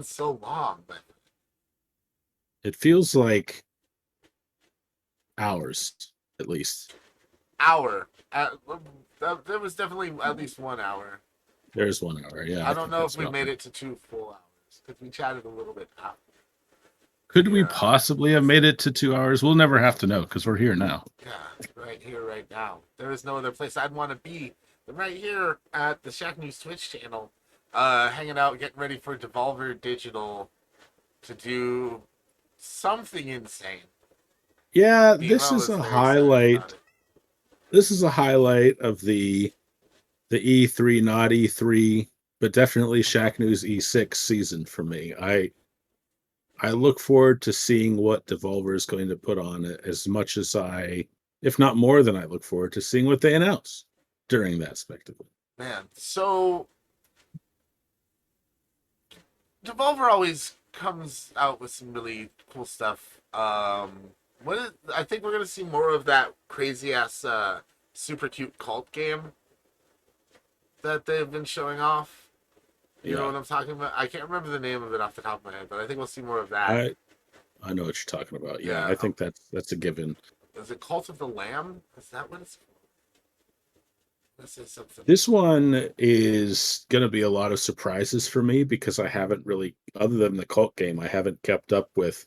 It's so long, but It feels like hours, at least. hour. There was definitely at least 1 hour. There's 1 hour. Yeah, I I don't think know if that's we about made right. it to 2 full hours because we chatted a little bit after. Could we Yeah, possibly have made it to 2 hours? We'll never have to know because we're here now. yeah, right here, right now. There is no other place I'd want to be than right here at the Shacknews Twitch channel, hanging out, getting ready for Devolver Digital to do something insane. Yeah, BMO is very excited about it. this is a highlight of the E3, not E3, but definitely Shacknews E6 season for me. I look forward to seeing what Devolver is going to put on it as much as if not more than I look forward to seeing what they announce during that spectacle. Man, so Devolver always comes out with some really cool stuff. I think we're gonna see more of that crazy ass super cute cult game that they've been showing off. You know Yeah, what I'm talking about? I can't remember the name of it off the top of my head, but I think we'll see more of that. I I know what you're talking about. Yeah, Yeah, I think that's a given. is it Cult of the Lamb? Is that what it's called? This is something. This one is going to be a lot of surprises for me because I haven't really, other than the cult game, I haven't kept up with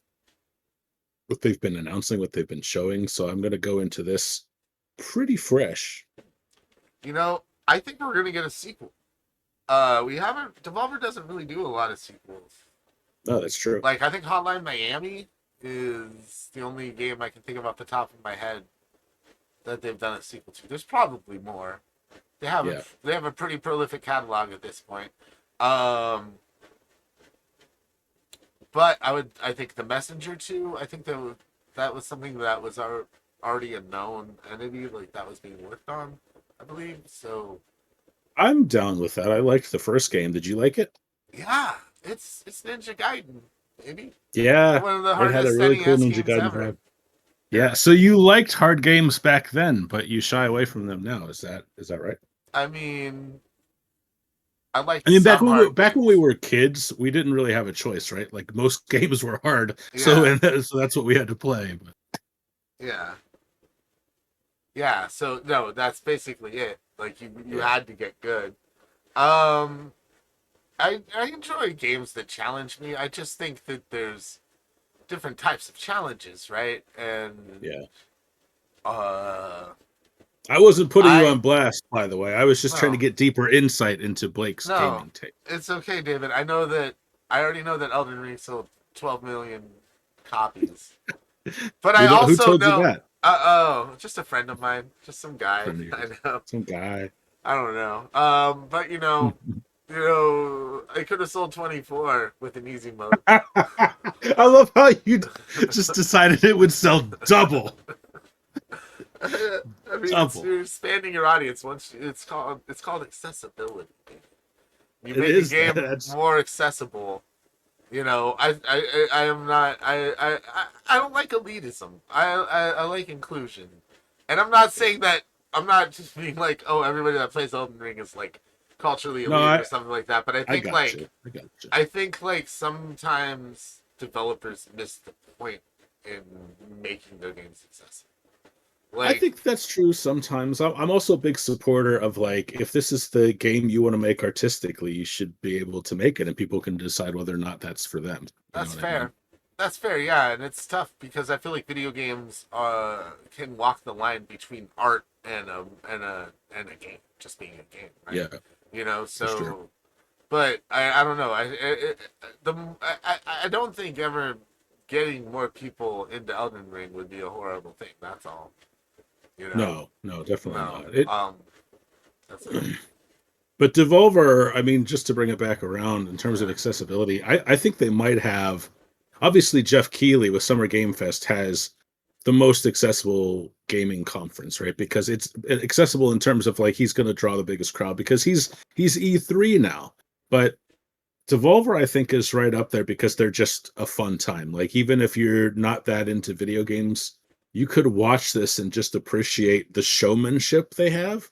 what they've been announcing, what they've been showing. So I'm going to go into this pretty fresh. You know, I think we're gonna get a sequel. We haven't. Devolver doesn't really do a lot of sequels. Oh, that's true. Like I think Hotline Miami is the only game I can think of off the top of my head that they've done a sequel to. There's probably more. Yeah. They have a pretty prolific catalog at this point. Um, but I think the Messenger too. I think that was something that was already a known entity, like that was being worked on, I believe. So I'm down with that. I liked the first game. Did you like it? yeah, it's Ninja Gaiden, maybe Yeah, one of the it had a hardest really cool NES Ninja games Gaiden ever. vibe. Yeah, Yeah, so you liked hard games back then, but you shy away from them now. Is that right? I mean, I liked I mean, some hard back when we games. were kids, we didn't really have a choice, right? Like most games were hard, so Yeah, so that's what we had to play. But yeah, yeah. So no, that's basically it. Like you yeah, had to get good. Um, I enjoy games that challenge me. I just think that there's different types of challenges, right? And yeah. uh, I wasn't putting you I on blast, by the way. I was just trying to no, get deeper insight into Blake's no, gaming taste. it's okay, David. I already know that Elden Ring sold 12 million copies, but I Who also told you know. that? Just a friend of mine, just some guy Friend of I yours, know. some guy. I don't know. But it could have sold 24 with an easy mode. I love how you just decided it would sell double, I mean, double. you're expanding your audience. It's called accessibility. You It make a is that. game That's more accessible. I am not. I don't like elitism. I like inclusion, and I'm not saying that. I'm not just being like, oh, everybody that plays Elden Ring is like culturally no, elite or something like that. But I got you. I got you. I think like sometimes developers miss the point in making their games accessible. I Like, think that's true sometimes. I'm also a big supporter of like, if this is the game you want to make artistically, you should be able to make it and people can decide whether or not that's for them. You know that's what I mean? fair. That's fair, yeah, and it's tough because I feel like video games can walk the line between art and a game, just being a game, right? Yeah, for sure. So, but I don't know. I don't think ever getting more people into Elden Ring would be a horrible thing. That's all. You know, No, no, definitely no. not. It That's it. but Devolver, I mean, just to bring it back around in terms of Yeah, accessibility, I think they might have obviously Jeff Keighley with Summer Game Fest has the most accessible gaming conference, right? Because it's accessible in terms of like he's going to draw the biggest crowd because he's E3 now. But Devolver, I think, is right up there because they're just a fun time. Like even if you're not that into video games, you could watch this and just appreciate the showmanship they have.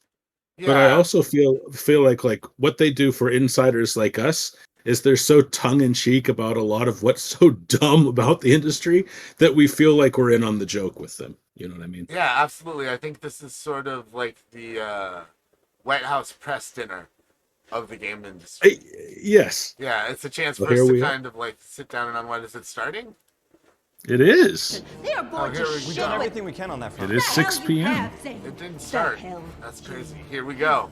But I yeah, also feel like what they do for insiders like us is they're so tongue-in-cheek about a lot of what's so dumb about the industry that we feel like we're in on the joke with them. You know what I mean? Yeah, absolutely. I think this is sort of like the White House press dinner of the game industry. Yes. Yeah, it's a chance Well, for us here to we are. kind of like sit down and unwind. Is it starting? It is. They are bored here to we shit go. We've done with everything we can on that It front. is the hell 6 you p.m. have, Zane. It didn't The start. hell That's you crazy. Here we go.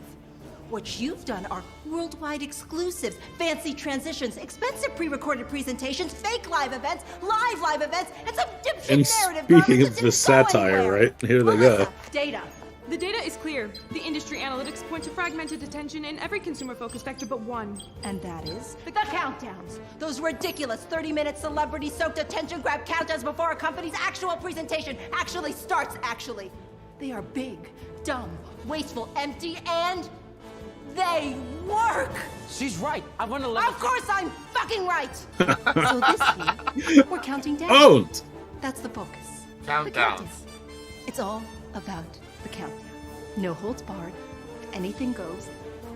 What you've done are worldwide exclusives, fancy transitions, expensive pre-recorded presentations, fake live events, live events, and some dipshit And narrative speaking garbage of that the didn't go satire, anywhere. right? Here they go. Melissa, data. The data is clear. The industry analytics point to fragmented attention in every consumer-focused vector but one. And that is the countdowns. Those ridiculous 30-minute celebrity-soaked attention grab countdowns before a company's actual presentation actually starts, actually. They are big, dumb, wasteful, empty, and they work! She's right. I want to let Of course I'm fucking right! So this week, we're counting down. Owned. That's the focus. The Countdowns. countdown. It's all about the countdown. No holds barred. Anything goes.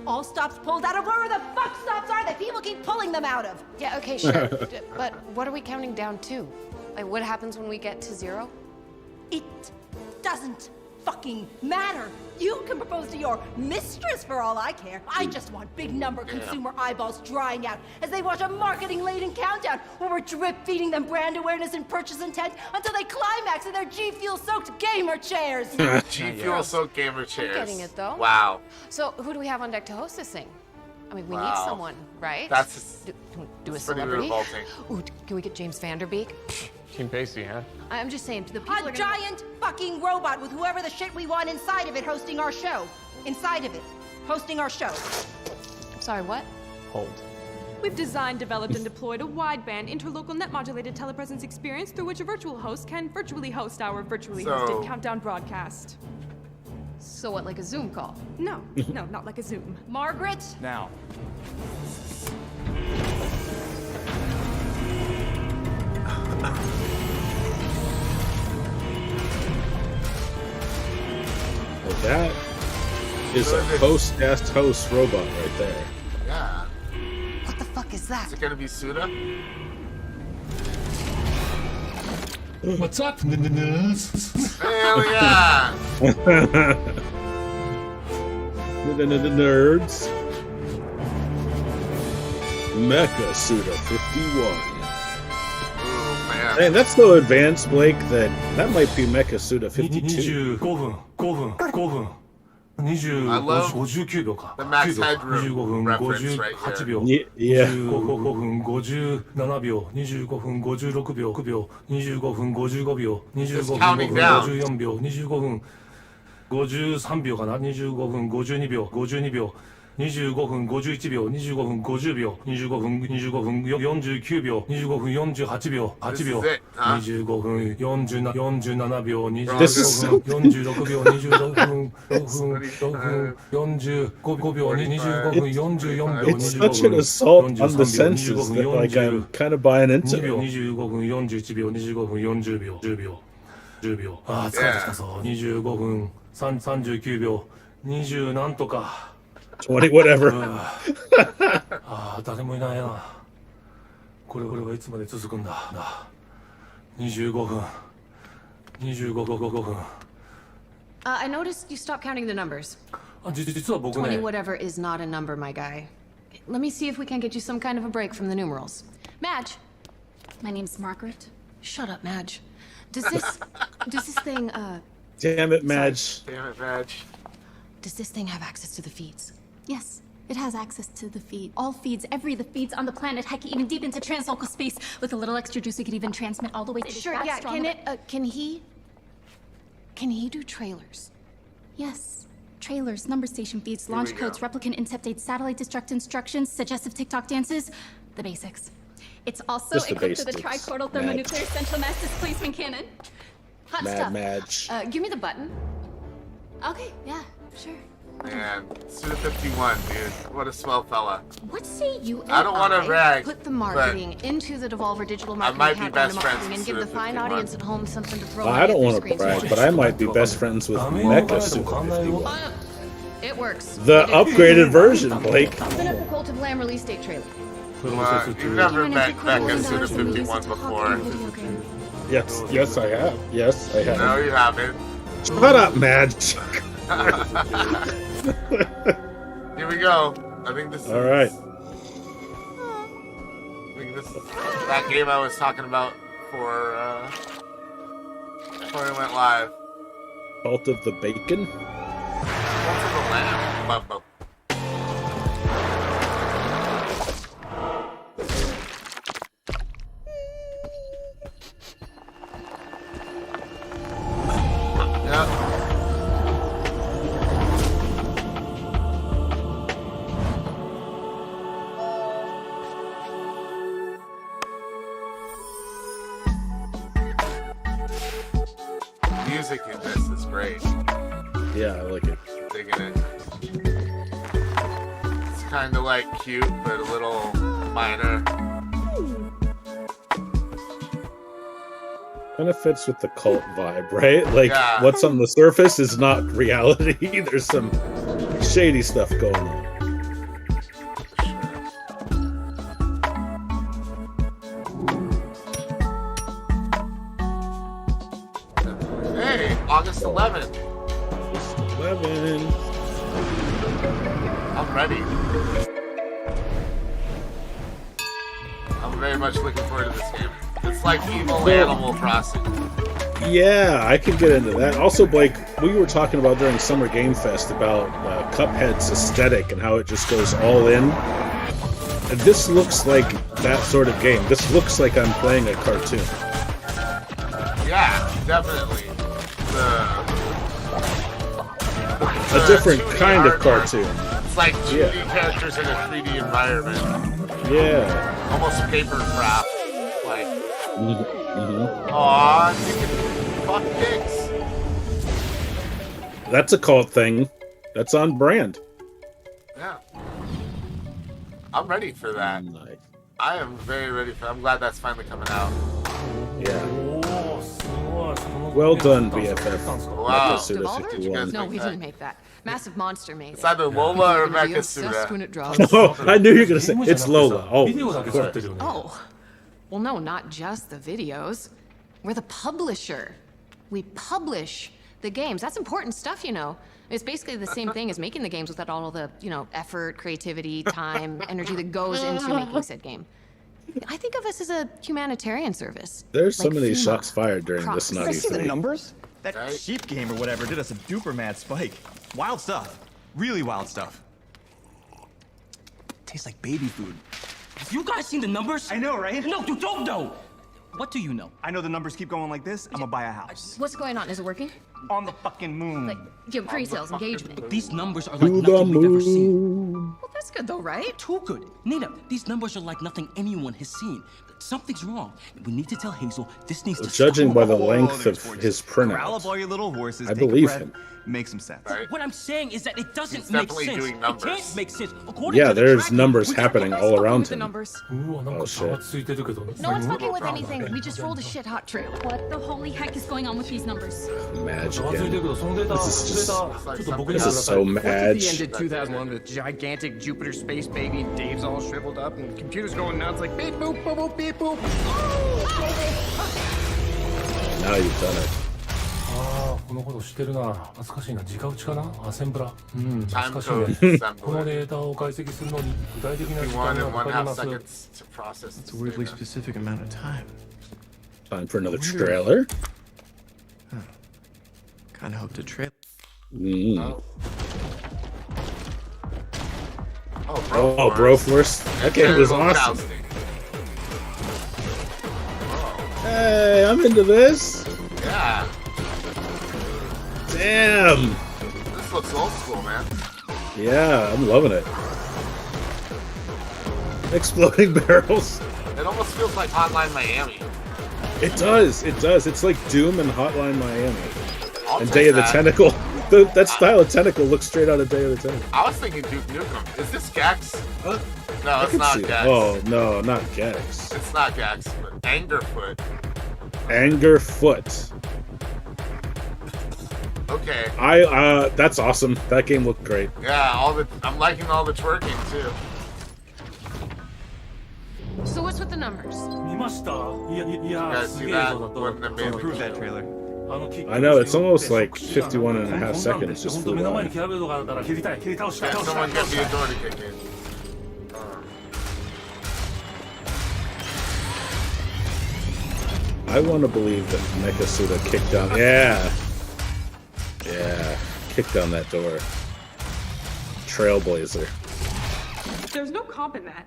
All stops pulled out of wherever the fuck stops are that people keep pulling them out of. Yeah, okay, sure. But what are we counting down to? Like, what happens when we get to 0? It doesn't fucking matter. You can propose to your mistress for all I care. I just want big number consumer eyeballs drying out as they watch a marketing-laden countdown where we're drip-feeding them brand awareness and purchase intent until they climax in their G Fuel-soaked gamer chairs. G Fuel Soak Gamer Chairs. getting it, though. Wow. So, who do we have on deck to host this thing? I mean, we need Wow. someone, right? That's do a pretty celebrity. revolting. Ooh, can we get James Vanderbeek? Team Pasty, huh? I'm just saying, the people A are gonna... giant fucking robot with whoever the shit we want inside of it hosting our show. Inside of it. Hosting our show. Sorry, what? Hold. We've designed, developed, and deployed a wideband interlocal net-modulated telepresence experience through which a virtual host can virtually host our virtually So- hosted countdown broadcast. So what, like a Zoom call? No, not like a Zoom. Margaret? now. Well, that is a host robot right there. Yeah. What the fuck is that? Is it gonna be Suda? What's up, nerds? Hell yeah! Nerds. Mecha Suda 51. Ooh, man. Man, that's so advanced, Blake, that might be Mecha Suda 52. 25分、5分、5分。 I love 59秒か。 the Max 9 Headroom 秒、25分、 reference right 58 here. 秒。 Yeah. 25分、57秒、25分、56秒、9秒、25分、55秒、25分、 counting 5分、 down. 54秒、25分、53秒かな、25分、52秒、52秒。25分51秒、25分50秒、25分49秒、25分48秒、8秒 This is it, huh? 25分47秒、25 This is 分46秒、26分45秒、25分44秒、 It's such an assault on the senses that like I'm kind of buying into 2秒、 it. 25分41秒、25分40秒、10秒、10秒。ああ、疲れてきたぞ。25分39秒、20なんとか。 20 whatever. ああ、誰もいないな。これはいつまで続くんだ。25分。25分。 I noticed you stopped counting the numbers. あ、実は僕20 ね。 whatever is not a number, my guy. Let me see if we can get you some kind of a break from the numerals. Madge. My name's Margaret. Shut up, Madge. Does this thing, Damn it, Madge. Damn it, Madge. does this thing have access to the feeds? Yes, it has access to the feed. All feeds, the feeds on the planet, heck, even deep into translocal space. With a little extra juice, it could even transmit all the way to Sure, that yeah, strong can he do trailers? Yes. Trailers, number station feeds, launch we codes, go. replicant incept dates, satellite destruct instructions, suggestive TikTok dances. The basics. It's also Just the equipped with a basics. trichordal Mad. thermonuclear central mass displacement cannon. Hot stuff. Madge. Give me the button. Okay, yeah, sure. Man, Suda 51, dude. What a swell fella. What say you and I don't wanna brag, put the marketing into the Devolver Digital marketing might be countdown best friends marketing and with give the Suda fine 51. audience at home something to throw Well, away I don't at their want to screens brag, watch. but I might be best friends with Mecha Suda 51. It works. The We did it. upgraded version, Blake. Open up the Cult of Lamb release date trailer. You've never met Becca Suda 51 before. Yes, I have. Yes, I have. No, you haven't. Shut up, Madge. Here we go. I think this is... Alright. I think this is that game I was talking about before we went live. Cult of the Bacon? Cult of the Lamb. Bumbo. Music in this is great. Yeah, I like it. Digging it. It's kind of like cute, but a little minor. Kind of fits with the cult vibe, right? Like, Yeah. what's on the surface is not reality. There's some shady stuff going on. Hey, August 11th. Just 11. I'm ready. I'm very much looking forward to this game. It's like evil Animal Crossing. Yeah, I can get into that. Also, Blake, we were talking about during Summer Game Fest about Cuphead's aesthetic and how it just goes all in. And this looks like that sort of game. This looks like I'm playing a cartoon. Yeah, definitely. A different 2D kind of artwork. cartoon. It's like 2D characters in a 3D environment. Yeah. Almost paper craft. Like, Mm-hmm. aw, you can fuck dicks. That's a cult thing. That's on brand. Yeah. I'm ready for that. Nice. I am very ready for that. I'm glad that's finally coming out. Yeah. おー、すごい。その Well done, 作 BFF. ったんですか Wow. Mecha Suda Devolver? 51. No, we that. didn't make that. Massive Monster made It's it. either Lola or You're gonna be Mecha obsessed when Suda. it drops. Oh, I knew you were going to say it's Lola. Oh, ビデオだけ of 作って course. るよね。 Oh, well, no, not just the videos. We're the publisher. We publish the games. That's important stuff, you know. It's basically the same thing as making the games without all the, effort, creativity, time, energy that goes into making said game. I think of us as a humanitarian service. There's so Like many FEMA. shots fired during Props. this You nutty guys see the thing. numbers? That Right. sheep game or whatever did us a duper mad spike. Wild stuff. Really wild stuff. Tastes like baby food. Have you guys seen the numbers? I know, right? No, you don't know. What do you know? I know the numbers keep going like this, I'm gonna buy a house. What's going on? Is it working? On the fucking moon. Like, do you have pre-sales engagement? But these numbers are To like the nothing we've ever seen. moon. Well, that's good though, right? Too good. Nina, these numbers are like nothing anyone has seen. Something's wrong. We need to tell Hazel this needs to Judging stop. by the Oh, length there's of gorgeous. his Corral up printout, all your little horses, I take a believe breath, him. make some sense. Right? What I'm saying is that it doesn't He's make definitely sense. doing It numbers. can't make sense. According yeah, to the there's tracking, numbers we got happening the all around with the him. numbers. うわ、なんか差がついてるけどね。 No one's fucking with anything. We just rolled a shit hot true. What the holy heck is going on with these numbers? Madge 差がついてるけ again. ど、そのデータ、 This is デー just- タ、ちょっと僕に This くだ is さい。 so What's at the Madge. end of 2001 with gigantic Jupiter space baby and Dave's all shriveled up and computers going nuts like beep boop boop boop beep boop. Now you've done it. ああ、このこと知ってるな。懐かしいな。直打ちかなアセンブラ。うん、 Time 懐かし code いね。この assembler. データを解析するのに具体的な時 One 間 and がか one かり half ます。 seconds to process. It's a weirdly specific amount of time. Time for another trailer. Kinda hope to trail. Mm. Oh, Oh, Broforce. That game was Genital awesome. Jousting. Hey, I'm into this. Yeah, Damn. this looks old school, man. Yeah, I'm loving it. Exploding barrels. It almost feels like Hotline Miami. It does. It does. It's like Doom and Hotline Miami. I'll And take Day of the that. Tentacle. That style of tentacle looks straight out of Day of the Tentacle. I was thinking Duke Nukem. Is this Gex? Huh? No, I it's can not see Gex. that. Oh, no, not Gex. It's not Gex, but Angerfoot. Angerfoot. Okay. That's awesome. That game looked great. Yeah, I'm liking all the twerking too. So what's with the numbers? 見ました？いや、すげえ映像だと。 Prove that trailer. I know, it's almost like 51 and a half seconds just flew 目の前 by. にキャラベルドがあったら蹴り倒した Yeah, someone get the authority kick in. I want to believe that Mechasuda kicked down. Yeah. Yeah. Kicked down that door. Trailblazer. There's no comp in that.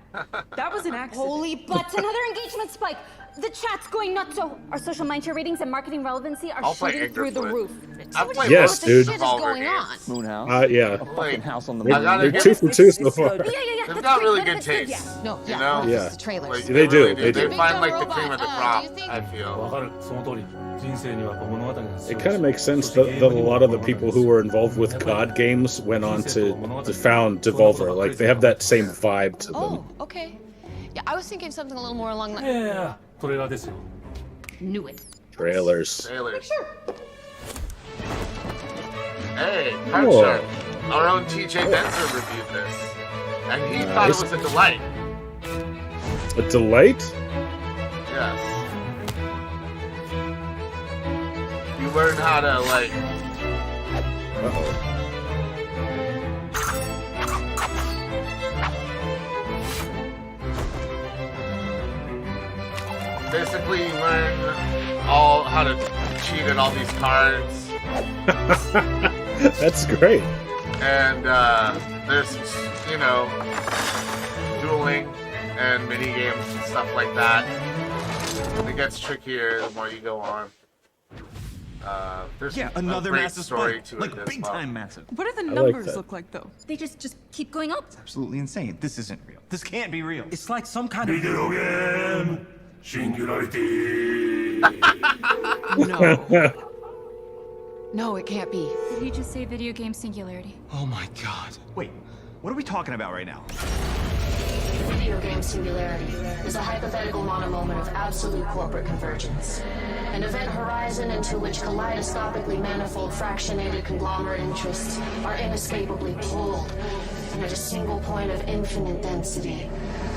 That was an accident. Holy butts, another engagement spike! The chat's going nuts, so our social mindshare ratings and marketing relevancy are I'll play shooting through the Angerfoot. roof. I've played Yes, most of dude. the What the shit is Devolver going games. on? Moonhouse. Yeah. A fucking house on the I gotta They're give 2 it- for 2 so far. Yeah. They've That's got great, really but good it's good, taste. No, You yeah, know? this Yeah. is the trailers. Like, They do, really they do. They find Big like dumb the cream of the robot, crop, do you think- I feel. わかる、その通り。人生にはやっぱ物語が必要 It kind of makes sense that a lot of the people who were involved with COD games went on to found Devolver. Like, they have that same vibe to them. Oh, okay. Yeah, I was thinking something a little more along the... いやいや、トレーラーですよ。 Knew it. Trailers. Sailors. Hey, Oh. Crouchshark. Our own TJ Denzer reviewed this. And he thought it Nice. was a delight. A delight? Yes. You learn how to, like, Uh-oh. basically learn all how to cheat at all these cards. That's great. And there's, you know, dueling and mini games and stuff like that. It gets trickier the more you go on. There's Yeah, a another great massive story spike. to Like it as big well. time massive. What do the like numbers that. look like, though? They just keep going up. Absolutely insane. This isn't real. This can't be real. It's like some kind of... ビデオゲームシンギュラリティ No. No, it can't be. Did you just say video game singularity? Oh my god. Wait, what are we talking about right now? Video game singularity is a hypothetical monomoment of absolute corporate convergence. An event horizon into which kaleidoscopically manifold fractionated conglomerate interests are inescapably pulled and at a single point of infinite density,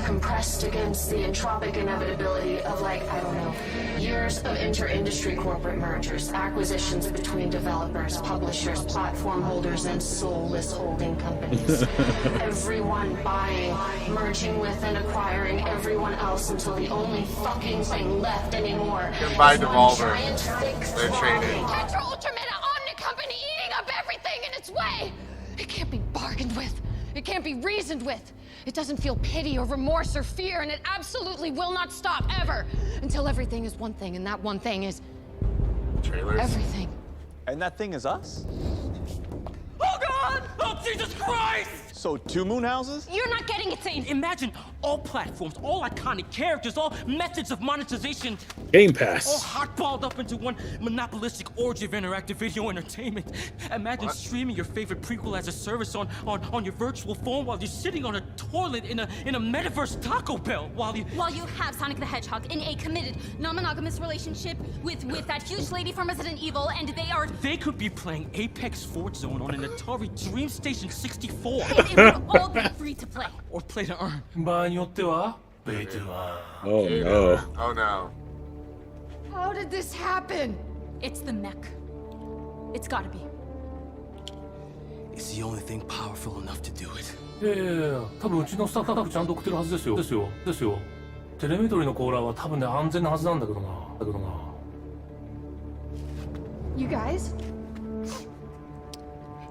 compressed against the entropic inevitability of, like, I don't know, years of inter-industry corporate mergers, acquisitions between developers, publishers, platform holders, and soulless holding companies. Everyone buying, merging with and acquiring everyone else until the only fucking thing left anymore You can buy is one Devolver. giant fixed They're trading. Tetra Ultrameta Omni Company eating up everything in its way! It can't be bargained with. It can't be reasoned with. It doesn't feel pity or remorse or fear, and it absolutely will not stop ever until everything is one thing, and that one thing is Trailers. everything. And that thing is us? Oh god! Oh Jesus Christ! So 2 moon houses? You're not getting it, Zane. Imagine all platforms, all iconic characters, all methods of monetization, Game all Pass. hotballed up into one monopolistic orgy of interactive video entertainment. Imagine streaming your favorite prequel as a service on your virtual phone while you're sitting on a toilet in a metaverse Taco Bell while you... While you have Sonic the Hedgehog in a committed, non-monogamous relationship with that huge lady from Resident Evil, and they are... They could be playing Apex Fort Zone on an Atari Dream Station 64. It would all be free to play. Or play to earn. 場合によってはペイトゥワ Oh no. Oh no. How did this happen? It's the mech. It's gotta be. It's the only thing powerful enough to do it. いやいやいや、多分うちのスタッフちゃんと送ってるはずですよ。ですよ。テレメトリのコーラーは多分ね、安全なはずなんだけどな。You guys?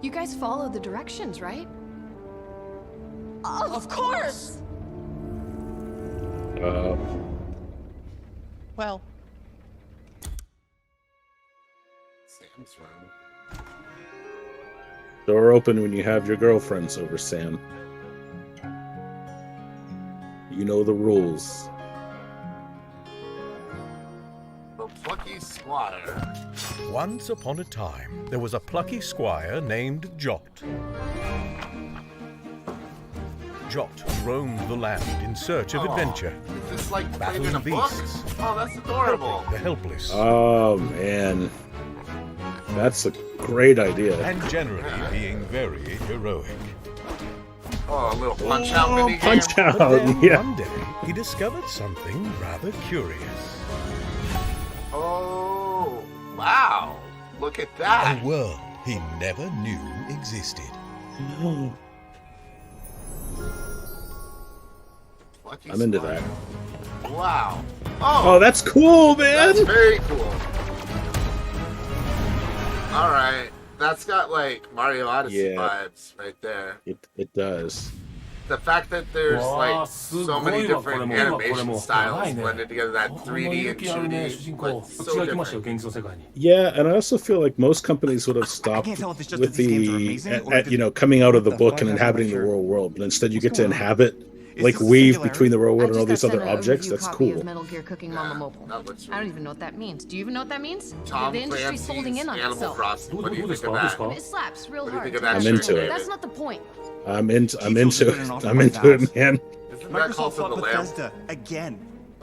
You guys follow the directions, right? Of course! Well, Sam's room. Door open when you have your girlfriends over, Sam. You know the rules. The plucky squire. Once upon a time, there was a plucky squire named Jot. Jot roamed the land in search of adventure, Is this like played in a battling book? beasts, Oh, that's adorable. the helpless, Oh man. That's a great idea. and generally being very heroic. Oh, a little punch out mini game. Punch But out, then yeah. one day he discovered something rather curious. Oh, wow. Look at that. A world he never knew existed. Lucky I'm into Squire. that. Wow. Oh, that's cool, man. That's very cool. All right. That's got like Mario Odyssey Yeah. vibes right there. It does. The fact that there's Wow, like so many different animation styles blended together, that 3D and 2D, but so different. Yeah, and I also feel like most companies would have stopped can't tell if it's just with that these games are the amazing or at, if you know, coming out of the book and inhabiting the real world, but instead you get to inhabit, like this a weave singularity? between the real world I and all just these got other sent a objects. review That's copy cool. of Metal Gear Cooking Mama Mobile. That looks I don't even know what that means. Do you even know what that means? Tom The industry's folding in on Clancy's Animal itself. Crossing. What do you think of that? It slaps real What do you hard. think of that I'm shirt, into it. David? That's not the point. I'm into doing an awful lot it, of man. Isn't that called Microsoft to the bought lamb? Bethesda again,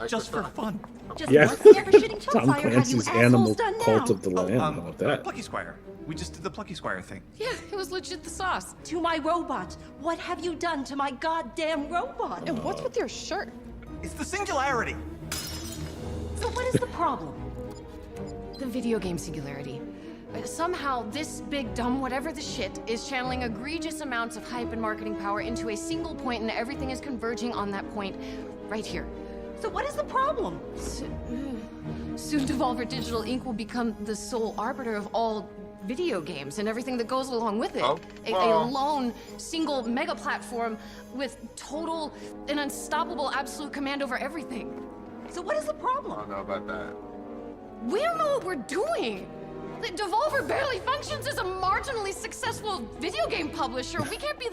just for fun. Just Yeah. once never shitting Tom Hellfire, how you Clancy's assholes Animal done Cult now? of the Lamb. How about that? Plucky Squire. We just did the Plucky Squire thing. Yeah, it was legit the sauce. To my robot. What have you done to my goddamn robot? And what's with your shirt? It's the singularity. So what is the problem? The video game singularity. Somehow, this big dumb whatever the shit is channeling egregious amounts of hype and marketing power into a single point, and everything is converging on that point right here. So what is the problem? Soon Devolver Digital Inc. will become the sole arbiter of all video games and everything that goes along with it. Oh, A well. lone, single mega platform with total and unstoppable absolute command over everything. So what is the I problem? don't know about that. We don't know what we're doing. The Devolver barely functions as a marginally successful video game publisher. We can't be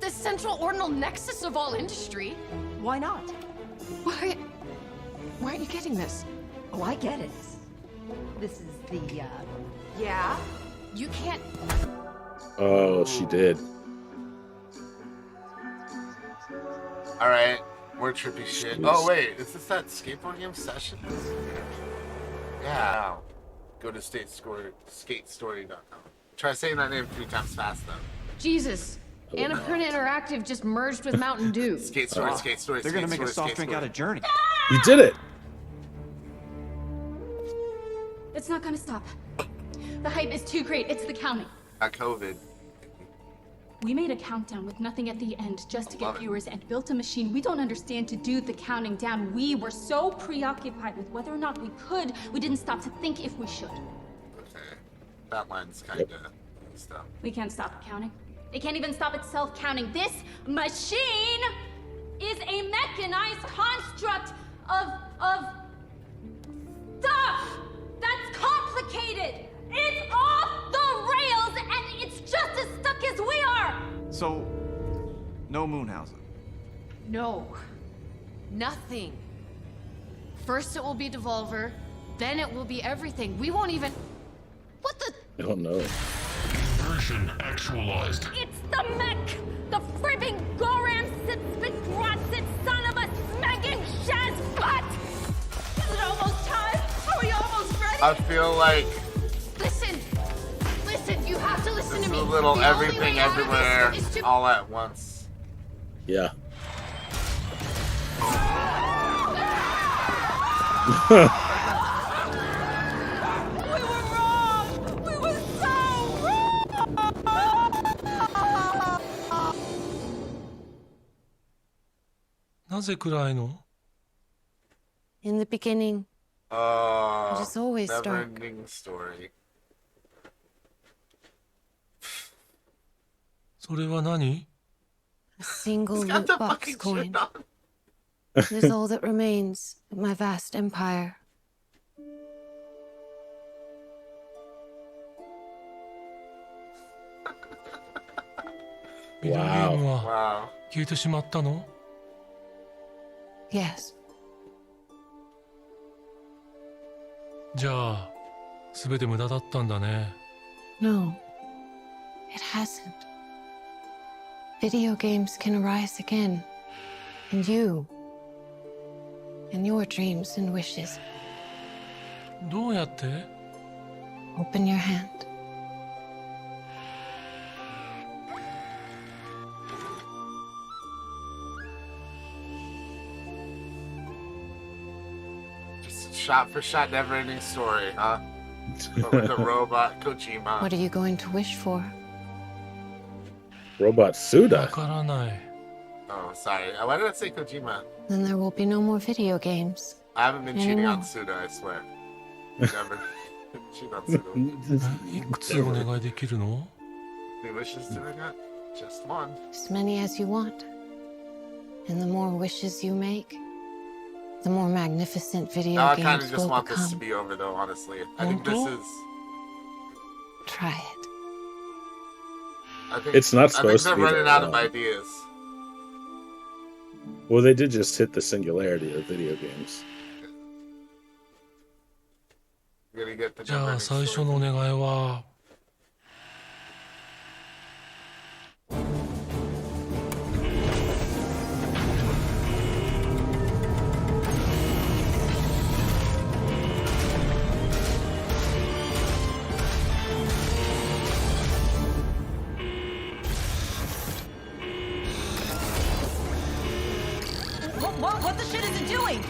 the central ordinal nexus of all industry. Why not? Why aren't you getting this? Oh, I get it. This is the, Yeah? You can't... Oh, she did. All right, more trippy shit. Oh wait, is this that skateboard game Sessions? Yeah. Go to skatestory.com. Try saying that name 3 times fast though. Jesus. Annapurna Interactive just merged with Mountain Dew. Skate Story, Skate Story, They're Skate gonna make a Story, soft Skate drink out Story. of Journey. You did it. It's not gonna stop. The hype is too great. It's the counting. Got COVID. We made a countdown with nothing at the end just to Love get it. viewers and built a machine we don't understand to do the counting down. We were so preoccupied with whether or not we could, we didn't stop to think if we should. Okay. That line's kinda stuff. We can't stop counting. It can't even stop itself counting. This machine is a mechanized construct of stuff that's complicated. It's off the rails and it's just as stuck as we are. So, no Moonhausen. No. Nothing. First it will be Devolver, then it will be everything. We won't even... What the... I don't know. Version actualized. It's the mech! The fribbing Goran Sitspitratsit son of a smacking Shaz butt! Is it almost time? Are we almost ready? I feel like Listen! Listen, you have to listen this to is me. a little The only everything way out of this everywhere is to- all at once. Yeah. We were wrong! We were so wrong! なぜ暗いの In the beginning, Oh, It is always dark. never-ending story. それは何 a single He's got loot the box fucking coin shirt on. is all that remains of my vast empire. Video ゲームは Wow. 消えてしまったの Yes. じゃあ、すべて無駄だったんだね。 No, it hasn't. Video games can arise again. And you. And your dreams and wishes. どうやって Open your hand. Oh, shot for shot, never-ending story, huh? But with the robot Kojima. What are you going to wish for? Robot Suda. わからない。 Oh, sorry. Why did I say Kojima? Then there will be no more video games. I haven't been cheating on Anymore. Suda, I swear. Never. Cheat on Suda. いくつお願いできるの？ Any wishes do I got? Just one. As many as you want. And the more wishes you make, the more magnificent video Now I kind games of just will want this become. to be over, though, honestly. I think this is... Try it. I think, It's not I supposed think to they're be running that out of long. ideas. Well, they did just hit the singularity of video games. You're gonna get the じゃあ never-ending 最初 story. のお願いは。 What the shit is it doing?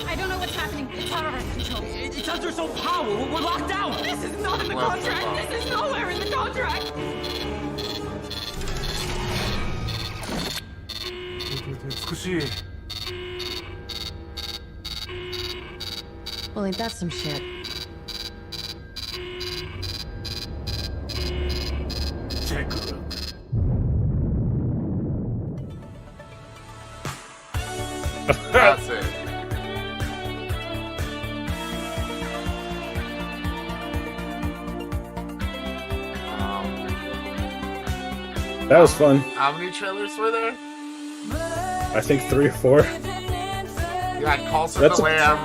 I don't know what's happening. It's out of our control. It's under its own power. We're locked out. This is not in the Well, contract. This is nowhere in the contract. 美しい。 Well, ain't that some shit? Check. That's it. That was fun. How many trailers were there? I think 3 or 4. You had Calls from That's the a- Lamb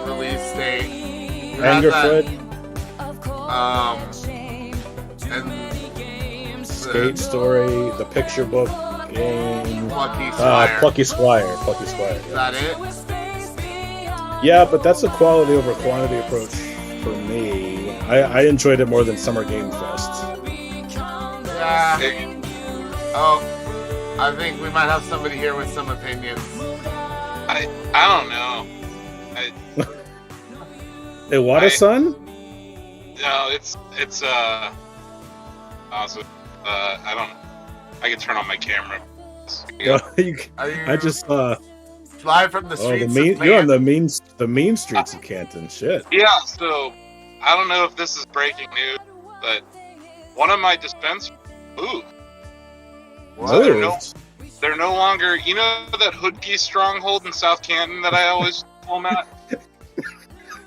release date. You had Angerfoot, and Skate Story, the picture book game. Plucky Squire. Plucky Squire. Plucky Squire. Is that it? Yeah, but that's a quality over quantity approach for me. I enjoyed it more than Summer Game Fest. Yeah. Oh, I think we might have somebody here with some opinions. I don't know. Iwata-san? No, it's also I don't. I can turn on my camera. I just Fly from the streets of you're on Canton. the mean streets of Canton. Shit. Yeah, so I don't know if this is breaking news, but one of my dispensers moved. So they're no longer. You know that Hoodkey stronghold in South Canton that I always film at.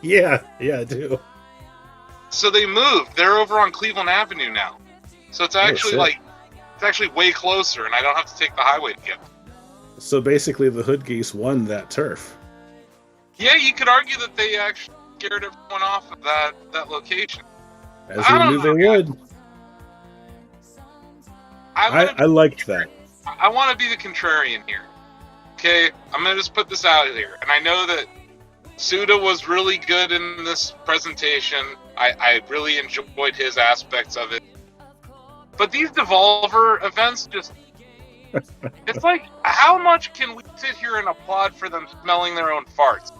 Yeah, I do. So they moved. They're over on Cleveland Avenue now. So it's actually shit. it's actually way closer, and I don't have to take the highway to get there. So basically, the Hood Geese won that turf. Yeah, you could argue that they actually scared everyone off of that location. As we knew they would. I liked that. I want to be the contrarian here. Okay, I'm gonna just put this out here, and I know that Suda was really good in this presentation. I really enjoyed his aspects of it. But these Devolver events just... It's like, how much can we sit here and applaud for them smelling their own farts?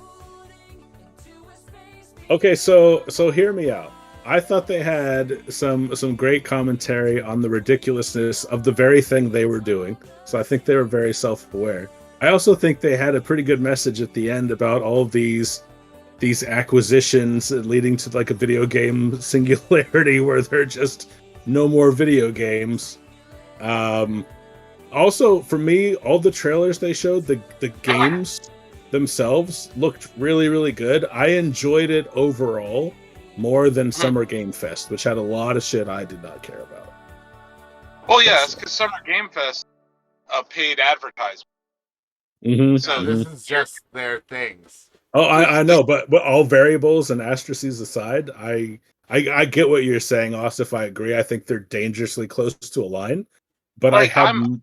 Okay, so hear me out. I thought they had some great commentary on the ridiculousness of the very thing they were doing. So I think they were very self-aware. I also think they had a pretty good message at the end about all of these acquisitions leading to like a video game singularity where they're just no more video games. Also, for me, all the trailers they showed, the games themselves looked really, really good. I enjoyed it overall more than Summer Game Fest, which had a lot of shit I did not care about. Oh yeah, it's because Summer Game Fest paid advertisement. Mm-hmm. So this is just their things. Oh, I know, but all variables and asterisks aside, I get what you're saying, Osif. I agree. I think they're dangerously close to a line. But like, I've been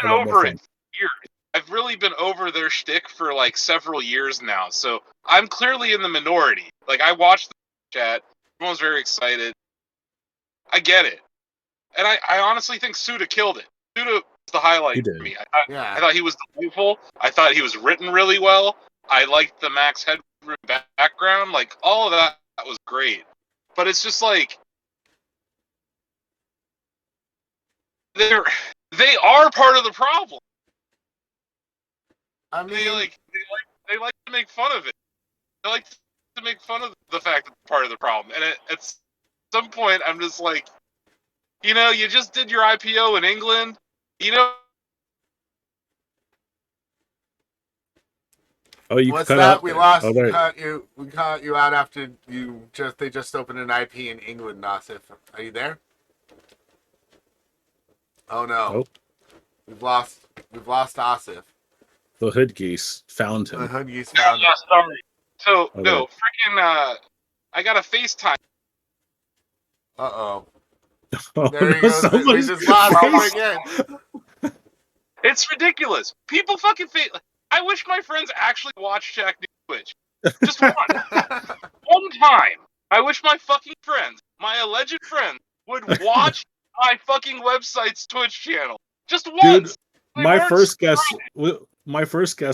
over it for years. I've really been over their shtick for like several years now. So I'm clearly in the minority. Like I watched the chat, everyone was very excited. I get it, and I honestly think Suda killed it. Suda was the highlight for me. I thought he was delightful. I thought he was written really well. I liked the Max Headroom background, like all of that was great. But it's just like they are part of the problem. I mean, they like to make fun of it. They like to make fun of the fact that they're part of the problem. And at some point, I'm just like, you know, you just did your IPO in England. You know. Oh, you what's cut that? out We there. lost. Oh, there. We caught you out after they just opened an IP in England, Nasif. Are you there? Oh no. Nope. We've lost Asif. The hood geese found The him. hood geese found him. Sorry. So Oh, no, freaking I got a FaceTime. Oh. Oh, There he no, goes. We somebody's just lost him face. again. It's ridiculous. People fucking I wish my friends actually watched Shacknews Twitch. Just one. One time. I wish my fucking friends, my alleged friends, would watch my fucking website's Twitch channel. Just once. Dude, my first guess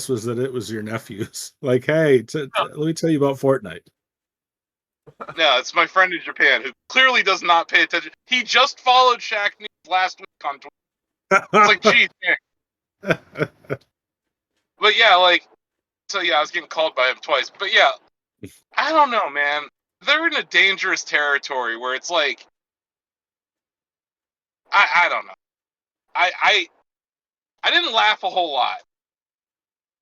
was that it was your nephews. Like, hey, let me tell you about Fortnite. No, it's my friend in Japan who clearly does not pay attention. He just followed Shacknews last week on Twitter. It's like, geez, man. But yeah, like, so yeah, I was getting called by him twice. But yeah, I don't know, man. They're in a dangerous territory where it's like, I don't know. I didn't laugh a whole lot.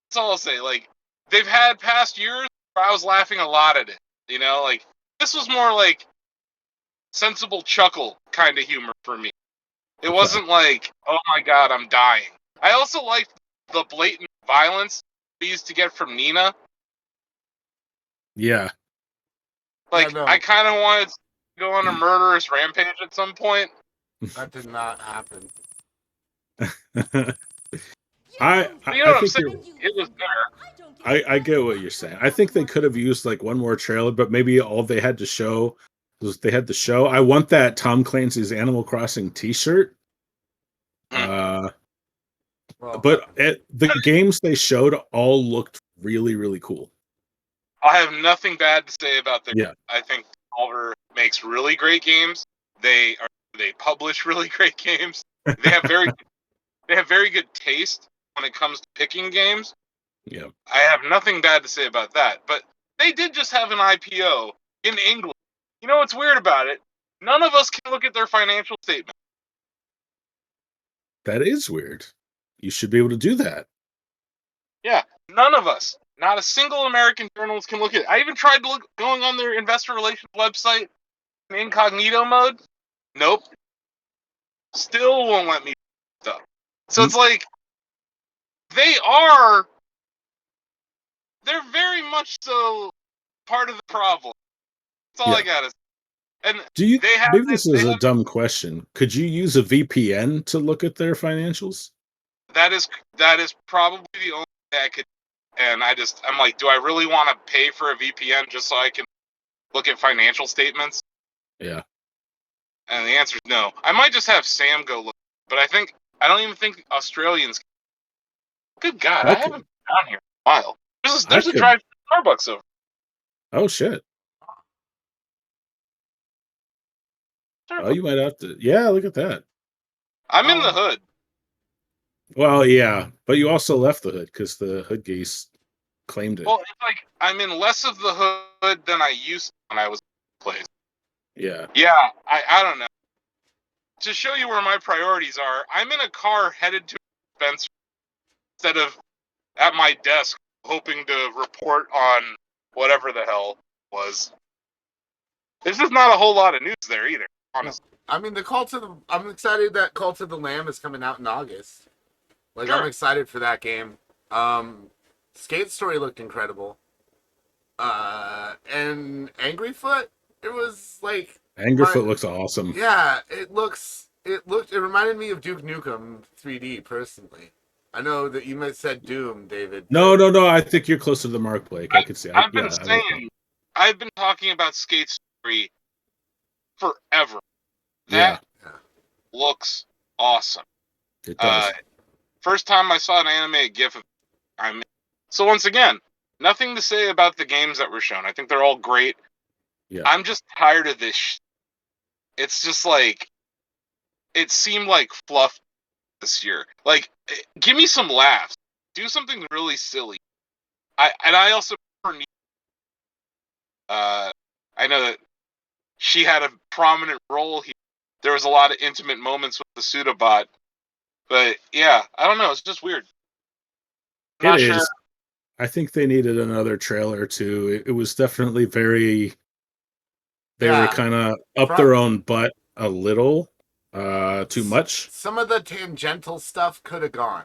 That's all I'll say. Like, they've had past years where I was laughing a lot at it. You know, like, this was more like sensible chuckle kind of humor for me. It wasn't like, oh my god, I'm dying. I also liked the blatant violence we used to get from Nina. Yeah. Like, Yeah, no. I kind of wanted to go on a murderous rampage at some point. That did not happen. I You know what I'm think saying? It was there. I get what you're saying. I think they could have used like one more trailer, but maybe all they had to show was they had to show. I want that Tom Clancy's Animal Crossing T-shirt. But the games they showed all looked really, really cool. I have nothing bad to say about their. Yeah. I think Devolver makes really great games. They publish really great games. They have very good taste when it comes to picking games. Yeah. I have nothing bad to say about that. But they did just have an IPO in England. You know what's weird about it? None of us can look at their financial statement. That is weird. You should be able to do that. Yeah, none of us. Not a single American journalist can look at it. I even tried going on their investor relations website in incognito mode. Nope. Still won't let me stuff. So it's like they're very much so part of the problem. That's all I gotta say. And maybe this is a dumb question. Could you use a VPN to look at their financials? That is probably the only way I could. And I'm like, do I really want to pay for a VPN just so I can look at financial statements? Yeah. And the answer is no. I might just have Sam go look, but I don't even think Australians. Good God, I haven't been down here in a while. There's a drive to Starbucks over. Oh shit. Oh, you might have to. Yeah, look at that. I'm in the hood. Well, yeah, but you also left the hood because the hood geese claimed it. Well, it's like I'm in less of the hood than I used to when I was in the place. Yeah. Yeah, I don't know. To show you where my priorities are, I'm in a car headed to Spencer instead of at my desk hoping to report on whatever the hell was. There's just not a whole lot of news there either, honestly. I mean, I'm excited that Call to the Lamb is coming out in August. Like, Sure. I'm excited for that game. Skate Story looked incredible. And Angry Foot, it was like... Angryfoot looks awesome. Yeah, it reminded me of Duke Nukem 3D, personally. I know that you might have said Doom, David. No. I think you're closer to the mark, Blake. I could see. I've been talking about Skate Story forever. That looks awesome. It does. First time I saw an animated GIF of so once again, nothing to say about the games that were shown. I think they're all great. Yeah. I'm just tired of this. It's just like it seemed like fluff this year. Like, give me some laughs. Do something really silly. I also I know that she had a prominent role here. There was a lot of intimate moments with the Sudabot. But yeah, I don't know. It's just weird. I'm not sure. I think they needed another trailer too. It was definitely very. They were kind of up their own butt a little, too much. Some of the tangential stuff could have gone,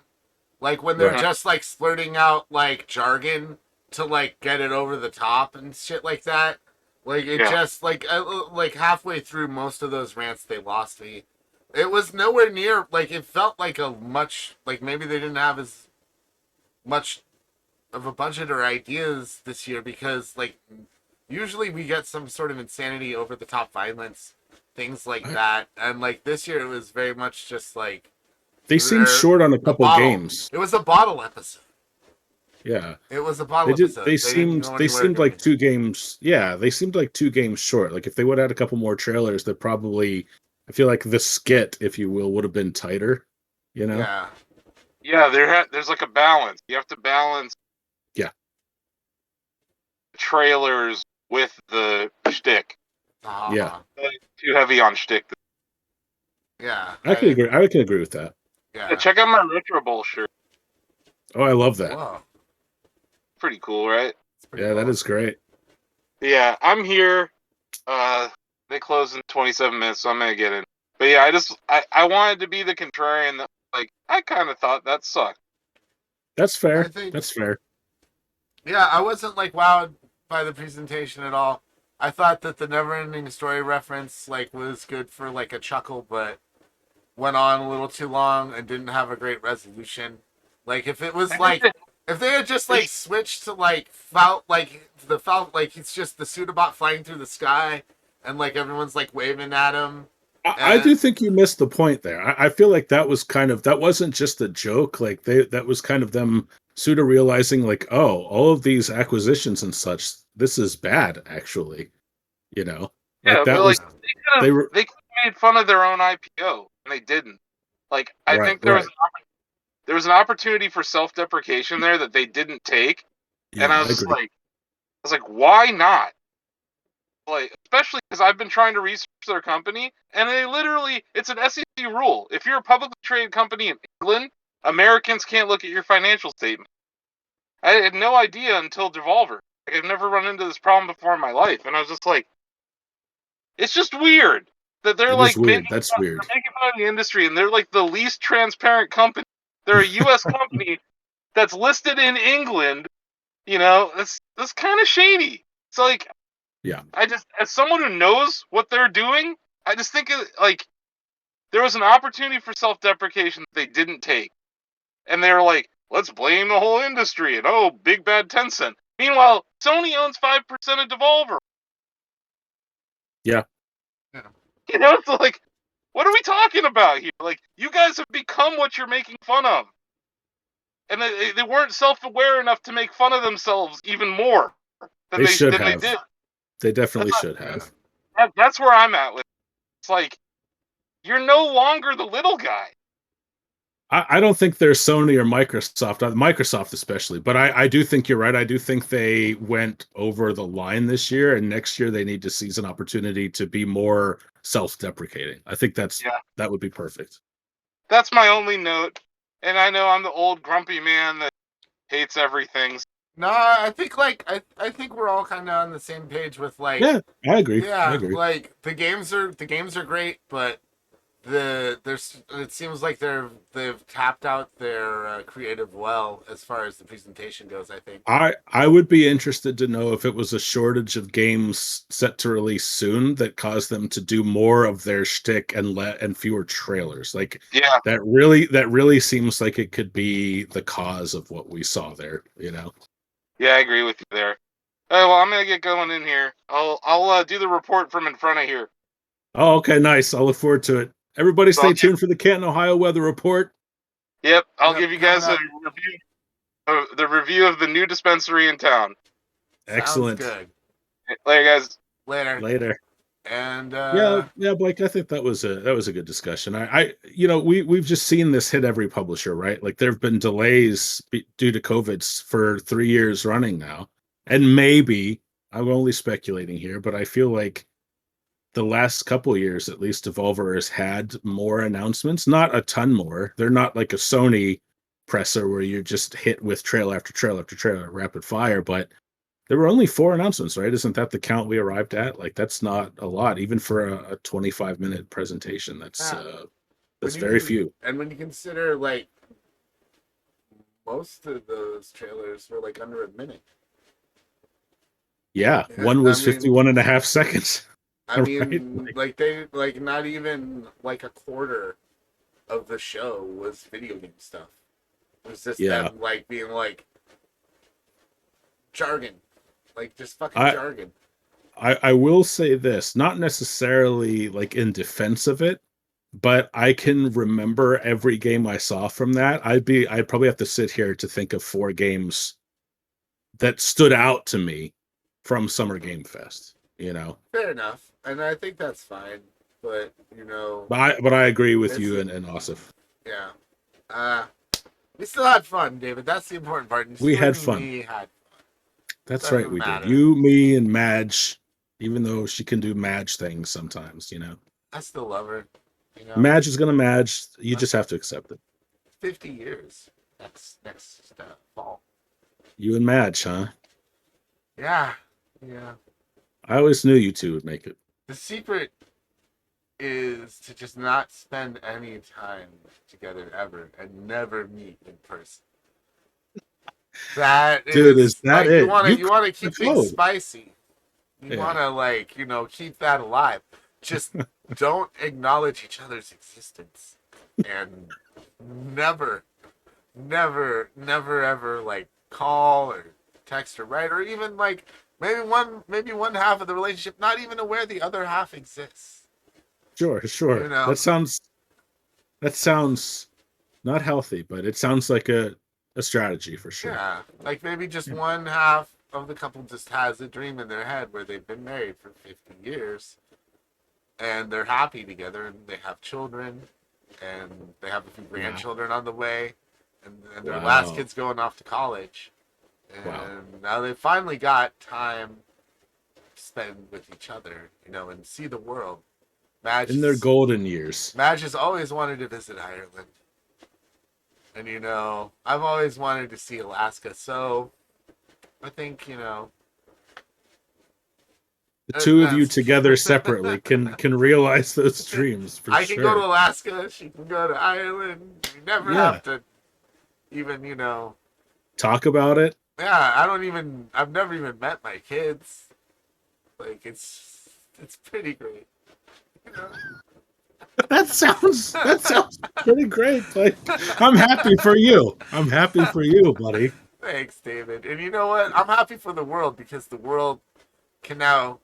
like when they're just like splurting out like jargon to like get it over the top and shit like that. Like it just like halfway through most of those rants, they lost me. It was nowhere near like it felt like a much like maybe they didn't have as much of a budget or ideas this year because like usually we get some sort of insanity over the top violence, things like that, and like this year it was very much just like they seemed short on a couple games. It was a bottle episode. Yeah, it was a bottle episode. They seemed like 2 games. Yeah, they seemed like 2 games short. Like if they would have had a couple more trailers, that probably I feel like the skit, if you will, would have been tighter. You know? Yeah. There's like a balance. You have to balance. Yeah. Trailers with the shtick. Yeah. Too heavy on shtick. Yeah. I can agree. I can agree with that. Yeah. Check out my Retro Bowl shirt. Oh, I love that. Wow. Pretty cool, right? Yeah, that is great. Yeah, I'm here. They close in 27 minutes, so I'm gonna get in. But yeah, I wanted to be the contrarian. That, like, I kind of thought that sucked. That's fair. That's fair. Yeah, I wasn't like wowed by the presentation at all. I thought that the Neverending Story reference like was good for like a chuckle, but went on a little too long and didn't have a great resolution. Like if it was like if they had just like switched to like it's just the Sudabot flying through the sky and like everyone's like waving at him. I do think you missed the point there. I feel like that was that wasn't just a joke. Like that was kind of them Suda realizing like, oh, all of these acquisitions and such, this is bad actually. You know? Yeah, that was they could have made fun of their own IPO and they didn't. Like I think there was an opportunity for self-deprecation there that they didn't take. Yeah, and I was like, why not? Like, especially because I've been trying to research their company, and it's an SEC rule. If you're a publicly traded company in England, Americans can't look at your financial statement. I had no idea until Devolver. Like, I've never run into this problem before in my life, and I was just like, it's just weird that they're making fun of the industry, and they're like the least transparent company. They're a U.S. company that's listed in England. You know, that's kind of shady. It's like, yeah. I just, as someone who knows what they're doing, I just think like there was an opportunity for self-deprecation that they didn't take, and they were like, let's blame the whole industry and big bad Tencent. Meanwhile, Sony owns 5% of Devolver. Yeah. You know, it's like, what are we talking about here? Like, you guys have become what you're making fun of. And they weren't self-aware enough to make fun of themselves even more than they did. They definitely should have. That's where I'm at with it. It's like, you're no longer the little guy. I don't think they're Sony or Microsoft, Microsoft especially, but I do think you're right. I do think they went over the line this year, and next year they need to seize an opportunity to be more self-deprecating. I think that would be perfect. That's my only note. And I know I'm the old grumpy man that hates everything. No, I think I think we're all kind of on the same page with like. Yeah, I agree. Yeah, I agree. like the games are great, but it seems like they've tapped out their creative well as far as the presentation goes. I think I would be interested to know if it was a shortage of games set to release soon that caused them to do more of their shtick and fewer trailers. Like, that really seems like it could be the cause of what we saw there. You know? Yeah, I agree with you there. All right, well, I'm gonna get going in here. I'll do the report from in front of here. Oh, okay, nice. I'll look forward to it. Everybody stay tuned for the Canton, Ohio weather report. Yep, I'll give you guys a review the review of the new dispensary in town. Excellent. Sounds good. Later, guys. Later. Later. And Yeah, Blake. I think that was a good discussion. We've just seen this hit every publisher, right? Like there have been delays due to COVID for 3 years running now, and maybe I'm only speculating here, but I feel like the last couple of years, at least, Devolver has had more announcements. Not a ton more. They're not like a Sony presser where you're just hit with trail after trail after trail, rapid fire, but there were only 4 announcements, right? Isn't that the count we arrived at? Like that's not a lot, even for a 25-minute presentation. That's very few. And when you consider like most of those trailers were like under a minute. Yeah, one was 51 and a half seconds. I mean, right? like they like not even like a quarter of the show was video game stuff. It was just them like being like jargon. Like just fucking jargon. I will say this, not necessarily like in defense of it, but I can remember every game I saw from that. I'd probably have to sit here to think of 4 games that stood out to me from Summer Game Fest, you know. Fair enough. And I think that's fine. But But I agree with you and Asif. Yeah. We still had fun, David. That's the important part. We had fun. We had That's right, we did. You, me, and Madge, even though she can do Madge things sometimes, you know. I still love her. You know? Madge is gonna Madge. You just have to accept it. 50 years. Next fall. You and Madge, huh? Yeah. I always knew you two would make it. The secret is to just not spend any time together ever and never meet in person. Dude, is that like, it? You want to keep things spicy. You want to keep that alive. Just don't acknowledge each other's existence, and never ever like call or text or write, or even like maybe one half of the relationship not even aware the other half exists. Sure. You know? That sounds not healthy, but it sounds like a strategy for sure. Yeah, like maybe just one half of the couple just has a dream in their head where they've been married for 50 years and they're happy together and they have children and they have a few grandchildren on the way and their last kid's going off to college and now they finally got time to spend with each other, you know, and see the world. Madge in their golden years. Madge has always wanted to visit Ireland. And, you know, I've always wanted to see Alaska, so I think, you know... The two of you together separately can realize those dreams, for I sure. can go to Alaska, she can go to Ireland. We never have to even, you know... Talk about it? Yeah, I've never even met my kids. Like, it's pretty great. You know? That sounds pretty great. Like, I'm happy for you. I'm happy for you, buddy. Thanks, David. And you know what? I'm happy for the world because the world can now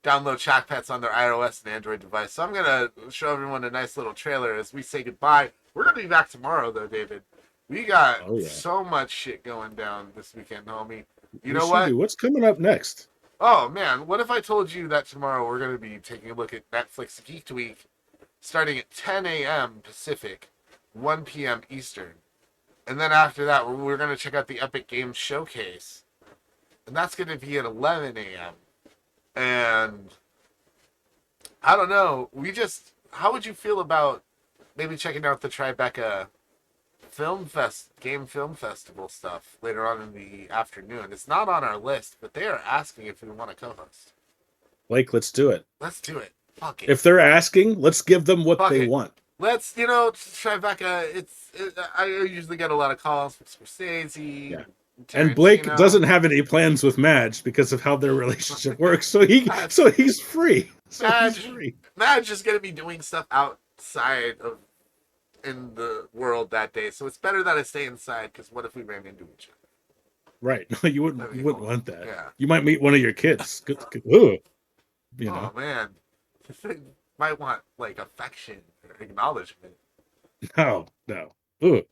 download Shack Pets on their iOS and Android device. So I'm gonna show everyone a nice little trailer as we say goodbye. We're gonna be back tomorrow, though, David. We got so much shit going down this weekend, homie. You know what? What's coming up next? Oh man, what if I told you that tomorrow we're gonna be taking a look at Netflix Geek Week? Starting at 10 a.m. Pacific, 1 p.m. Eastern. And then after that, we're going to check out the Epic Games Showcase. And that's going to be at 11 a.m. And I don't know. How would you feel about maybe checking out the Tribeca Game Film Festival stuff later on in the afternoon? It's not on our list, but they are asking if we want to co-host. Blake, let's do it. Let's do it. Fuck it. If they're asking, let's give them what they want. Let's, Tribeca, I usually get a lot of calls from Scorsese. Yeah. And Blake doesn't have any plans with Madge because of how their relationship works, so he's free. Madge is going to be doing stuff outside in the world that day, so it's better that I stay inside, because what if we ran into each other? Right. You wouldn't want that. Yeah. You might meet one of your kids. You know. Oh, man. Might want, like, affection or acknowledgement. No. Ooh.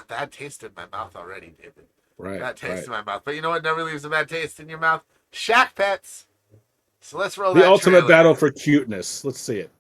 Bad taste in my mouth already, David. Right. Bad taste right. in my mouth. But you know what never leaves a bad taste in your mouth? Shack Pets. So let's roll The that ultimate trailer. battle for cuteness. Let's see it.